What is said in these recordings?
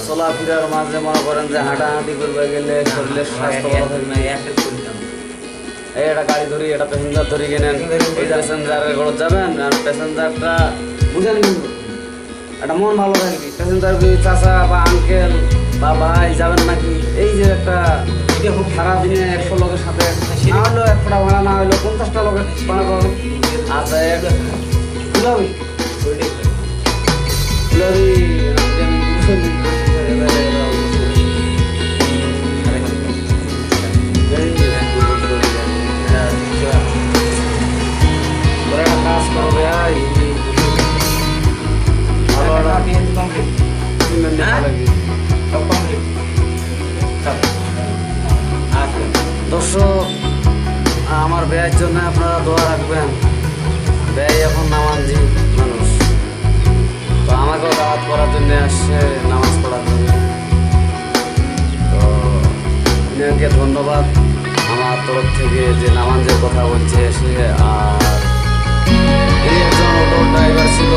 চলাফেরার মাঝে মনে করেন যে হাঁটাহাঁটি করবে গেলে শরীরের স্বাস্থ্য ভালো থাকবে। এই একটা গাড়ি ধরি, একটা প্যাসেঞ্জার ধরি কিনেন, ওই প্যাসেঞ্জারের ঘর যাবেন আর প্যাসেঞ্জারটা বুঝেন কিন্তু একটা মন ভালো থাকবি। প্যাসেঞ্জার চাচা বা আঙ্কেল বা ভাই যাবেন নাকি, এই যে একটা সারাদিনে 100 লোকের সাথে না হলেও 1 ফোঁটা ভাড়া না হলেও 50টা লোকের ভাড়া পাবে। আচ্ছা ফুলাবি ফুলাবি কাজ করবে দর্শক, আমার ব্যয়ের জন্য আপনারা দোয়া রাখবেন। ব্যয় এখন নামাজি মানুষ, তো আমাকেও দাওয়াত করার জন্য আসছে নামাজ পড়ার জন্য। তো ইনাকে ধন্যবাদ আমার তরফ থেকে যে নামাজের কথা বলছে এসে। আর এই একজন অটো ড্রাইভার ছিল,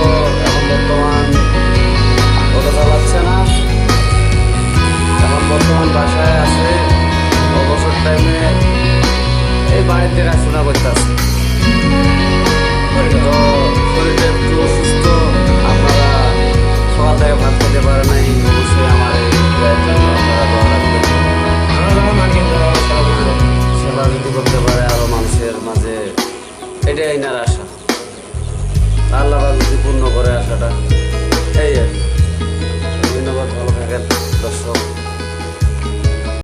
এখন বর্তমান অটো চালাচ্ছে না, এখন বর্তমান বাসায় আছে। অবসর টাইমে এই বাড়িতে দেখাশোনা করতেছে। তো শরীরটা একটু অসুস্থ, আপনারা সকাল থেকে ভাত খেতে পারে নাই, অবশ্যই আমার এই জন্য আপনারা দোয়া রাখবেন। সেবা যদি করতে পারে আরও মানুষের মাঝে, এটাই এনার আশা। আল্লাহ যদি পূর্ণ করে আশাটা, এই আর ধন্যবাদ। ভালো থাকেন দর্শক।